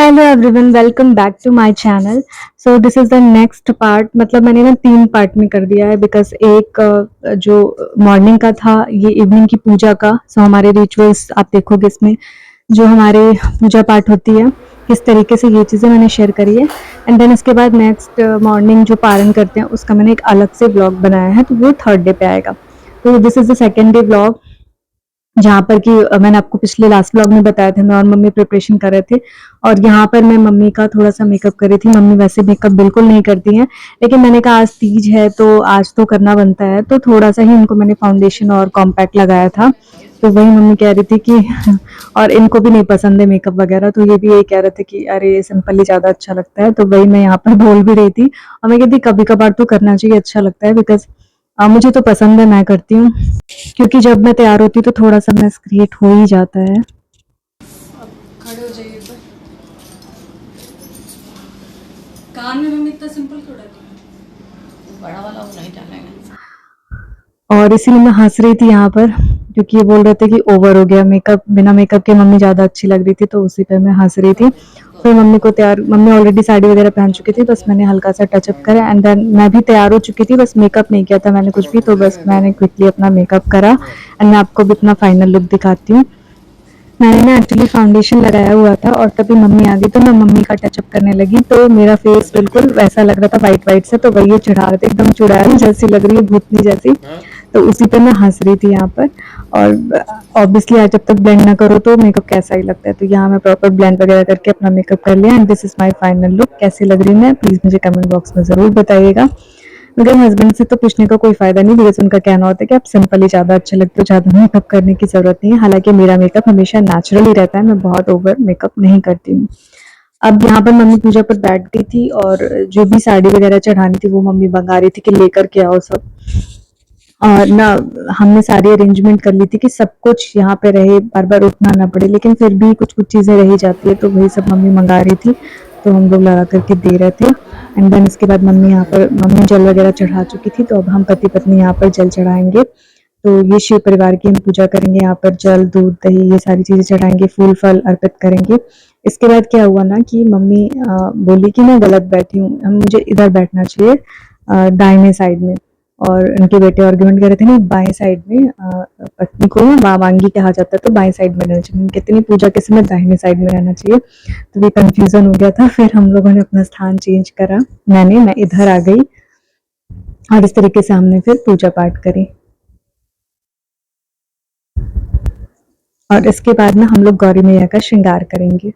Hello everyone, welcome back to my channel. So this is the next part. मतलब मैंने ना 3 part में कर दिया है बिकॉज़ एक जो मॉर्निंग का था, ये इवनिंग की पूजा का। सो हमारे रिचुअल्स आप देखोगे इसमें, जो हमारे पूजा पाठ होती है, किस तरीके से ये चीज़ें मैंने शेयर करी है। एंड देन इसके बाद नेक्स्ट मॉर्निंग जो पारण करते हैं, उसका मैंने एक अलग से व्लॉग बनाया है, तो वो थर्ड डे पे आएगा। तो this is the second day vlog, जहाँ पर कि मैंने आपको पिछले लास्ट व्लॉग में बताया था, मैं और मम्मी प्रिपरेशन कर रहे थे और यहाँ पर मैं मम्मी का थोड़ा-सा मेकअप कर रही थी। मम्मी वैसे मेकअप बिल्कुल नहीं करती हैं, लेकिन मैंने कहा आज तीज है तो आज तो करना बनता है, तो थोड़ा-सा ही उनको मैंने फाउंडेशन और कॉम्पैक्ट लगाया था। तो वही मम्मी कह रही थी कि और इनको भी नहीं पसंद है मेकअप वगैरह, तो ये भी यही कह रहे थे कि अरे सिंपल ही ज़्यादा अच्छा लगता है। तो वही मैं यहाँ पर बोल भी रही थी और मैं कहती कभी-कभार तो करना चाहिए, अच्छा लगता है बिकॉज़ मुझे तो पसंद है, मैं करती हूँ। क्योंकि जब मैं तैयार होती हूँ तो थोड़ा-सा मेस क्रिएट हो ही जाता है। खड़े हो जाइए तो कान में मम्मी इतना सिंपल क्यों डाली? बड़ा वाला वो नहीं डालेंगे। और इसीलिए मैं हँस रही थी यहाँ पर, क्योंकि ये बोल रहे थे कि ओवर हो गया मेकअप, बिना मेकअप के मम्मी ज़्यादा अच्छी लग रही थी, तो उसी पे मैं हँस रही थी। फिर मम्मी को तैयार, मम्मी ऑलरेडी साड़ी वगैरह पहन चुकी थी, बस मैंने हल्का-सा टचअप करा एंड देन मैं भी तैयार हो चुकी थी, बस मेकअप नहीं किया था मैंने कुछ भी, तो बस मैंने क्विकली अपना मेकअप करा एंड मैं आपको भी अपना फाइनल लुक दिखाती हूँ। मैंने ना एक्चुअली फाउंडेशन लगाया हुआ था और तभी मम्मी आ गई, तो मैं मम्मी का टचअप करने लगी, तो मेरा फेस बिल्कुल वैसा लग रहा था वाइट वाइट से, तो वही ये चिढ़ा रहे थे, एकदम चुड़ैल जैसी लग रही है, भूतनी जैसी। तो उसी पे मैं हंस रही थी यहाँ पर। और ऑब्वियसली आज जब तक ब्लेंड ना करो तो मेकअप कैसा ही लगता है, तो यहाँ मैं प्रॉपर ब्लेंड वगैरह करके अपना मेकअप कर लिया and this is my final look. कैसी लग रही मैं, प्लीज मुझे कमेंट बॉक्स में जरूर बताइएगा। मगर हस्बैंड से तो पूछने का कोई फायदा नहीं, बिकॉज उनका कहना होता है कि आप सिंपल ही ज़्यादा अच्छे लगते हो, ज़्यादा मेकअप करने की ज़रूरत नहीं है। हालांकि मेरा मेकअप हमेशा नेचुरल ही रहता है, मैं बहुत ओवर मेकअप नहीं करती हूँ। अब यहाँ पर मम्मी पूजा पर बैठ गई थी और जो भी साड़ी वगैरह चढ़ानी थी वो मम्मी मंगा रही थी कि लेकर के आओ सब। और ना हमने सारी अरेंजमेंट कर ली थी कि सब कुछ यहाँ पे रहे, बार बार उठना ना पड़े, लेकिन फिर भी कुछ कुछ चीज़ें रही जाती है, तो वही सब मम्मी मंगा रही थी, तो हम लोग लगा करके दे रहे थे। एंड देन इसके बाद मम्मी यहाँ पर, मम्मी जल वगैरह चढ़ा चुकी थी, तो अब हम पति पत्नी यहाँ पर जल चढ़ाएंगे। तो ये शिव परिवार की हम पूजा करेंगे, यहाँ पर जल दूध दही ये सारी चीज़ें चढ़ाएंगे, फूल फल अर्पित करेंगे। इसके बाद क्या हुआ ना कि मम्मी बोली कि मैं गलत बैठी हूँ, मुझे इधर बैठना चाहिए, दाहिने साइड में। और उनके बेटे आर्ग्यूमेंट कर रहे थे नहीं, बाएं साइड में पत्नी को ना वामांगी कहा जाता है, तो बाएं साइड में रहना चाहिए, कहते नहीं पूजा के समय दाहिने साइड में रहना चाहिए। तो ये कंफ्यूजन हो गया था, फिर हम लोगों ने अपना स्थान चेंज करा, मैं इधर आ गई और इस तरीके से हमने फिर पूजा पाठ करी। और इसके बाद ना हम लोग गौरी मैया का श्रृंगार करेंगे।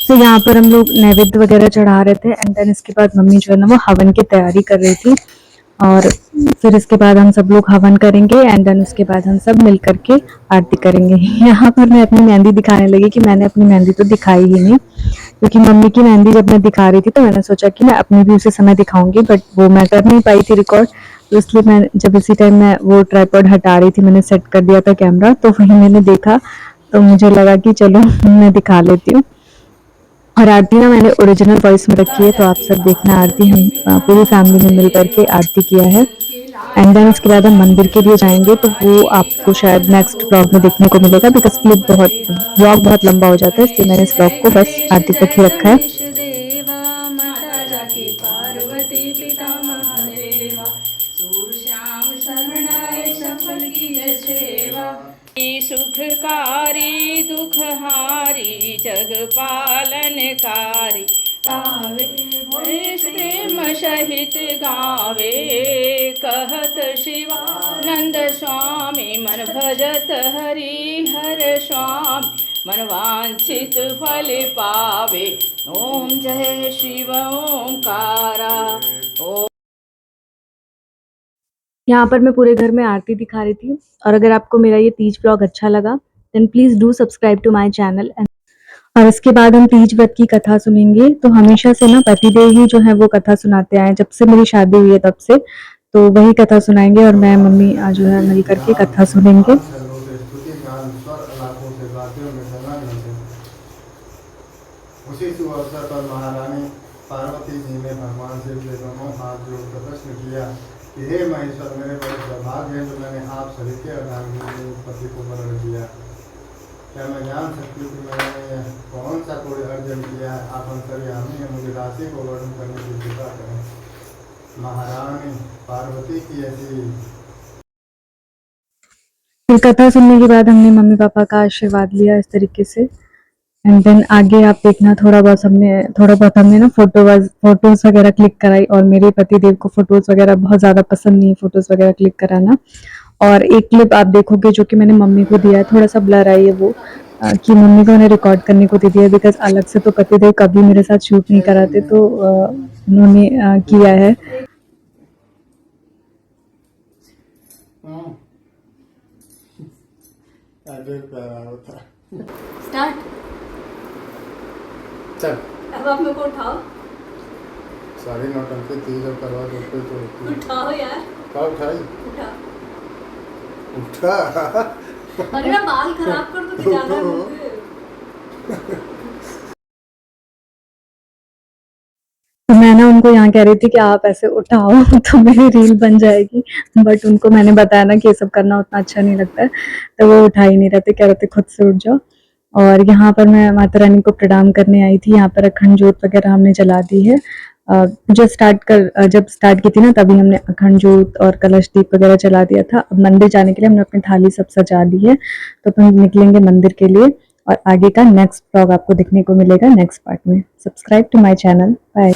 तो यहाँ पर हम लोग नैवेद्य वगैरह चढ़ा रहे थे एंड देन इसके बाद मम्मी जो है ना वो हवन की तैयारी कर रही थी। और फिर इसके बाद हम सब लोग हवन करेंगे एंड देन उसके बाद हम सब मिल करके आरती करेंगे। यहाँ पर मैं अपनी मेहंदी दिखाने लगी कि मैंने अपनी मेहंदी तो दिखाई ही नहीं, क्योंकि मम्मी की मेहंदी जब मैं दिखा रही थी तो मैंने सोचा कि मैं अपनी भी उसी समय दिखाऊंगी, बट वो मैं कर नहीं पाई थी रिकॉर्ड। तो इसलिए मैं जब इसी टाइम मैं वो ट्राइपॉड हटा रही थी, मैंने सेट कर दिया था कैमरा, तो वही मैंने देखा तो मुझे लगा कि चलो मैं दिखा लेती हूँ। और आरती ना मैंने ओरिजिनल वॉइस में रखी है, तो आप सब देखना आरती हम पूरी फैमिली ने मिल करके आरती किया है। एंड देन उसके बाद हम मंदिर के लिए जाएंगे, तो वो आपको शायद नेक्स्ट ब्लॉग में देखने को मिलेगा, बिकॉज ब्लॉग बहुत लंबा हो जाता है, इसलिए मैंने इस ब्लॉग को बस आरती तक ही रखा है। देवा माता जाकी पार्वती पिता महादेवा सूर श्याम शरणाय सफल की सेवा सुखकारी दुखहारी जग पालनकारी आवे प्रेम सहित गावे कहत शिवानंद स्वामी मन भजत हरि हर स्वामी मन वांछित फल पावे ओम जय शिव ओंकारा। ओम यहाँ पर मैं पूरे घर में आरती दिखा रही थी। और अगर आपको मेरा ये तीज ब्लॉग अच्छा लगा then please do subscribe to my channel. और इसके बाद हम तीज व्रत की कथा सुनेंगे। तो हमेशा से ना पतिदेव ही जो है वो कथा सुनाते आए, जब से मेरी शादी हुई है तब से, तो वही कथा सुनाएंगे और मैं मम्मी जो है मिल करके कथा सुनेंगे। उसी शुभ अवसर पर महारानी पार्वती जी ने भगवान शिव से दोनों हाथ जोड़कर प्रश्न किया कि हे महेश्वर, मेरे बड़े सौभाग्य है तो मैंने आप सभी के पति को वर्ण दिया। क्या मैं जान सकती हूँ कि मैंने कौन सा कोई अर्जन किया है? आप अंतर्यामी हैं, मुझे राशि को वर्णन करने की कृपा करें। महारानी पार्वती की ऐसी। फिर कथा सुनने के बाद हमने मम्मी पापा का आशीर्वाद लिया इस तरीके से। एंड देन आगे आप देखना थोड़ा बहुत हमने ना फोटोज वगैरह क्लिक कराई। और मेरे पति देव को फोटोज वगैरह बहुत ज्यादा पसंद नहीं है, फोटोज वगैरह क्लिक कराना। और एक क्लिप आप देखोगे जो कि मैंने मम्मी को दिया है, थोड़ा सा ब्लर आई है वो, कि मम्मी को उन्हें रिकॉर्ड करने को दे दिया, बिकॉज अलग से तो पति देव कभी मेरे साथ शूट नहीं कराते, तो उन्होंने किया है। स्टार्ट। चल अब आप मेरे को उठाओ। सारी नौटंकी तीज और करवा दो तो उठाओ यार। क्या उठाई? उठा। उठा। अरे ना बाल खराब कर दो ज्यादा मुझे। तो मैं ना उनको यहाँ कह रही थी कि आप ऐसे उठाओ तो मेरी रील बन जाएगी, बट उनको मैंने बताया ना कि ये सब करना उतना अच्छा नहीं लगता है, तो वो उठा ही नहीं रहते, कह रहे थे खुद से उठ जाओ। और यहाँ पर मैं माता रानी को प्रणाम करने आई थी। यहाँ पर अखंड जोत वगैरह हमने जला दी है। जब स्टार्ट की थी ना तभी हमने अखंड जोत और कलश दीप वगैरह जला दिया था। अब मंदिर जाने के लिए हमने अपनी थाली सब सजा ली है, तो अपन निकलेंगे मंदिर के लिए। और आगे का नेक्स्ट ब्लॉग आपको देखने को मिलेगा नेक्स्ट पार्ट में। Subscribe to my channel. Bye.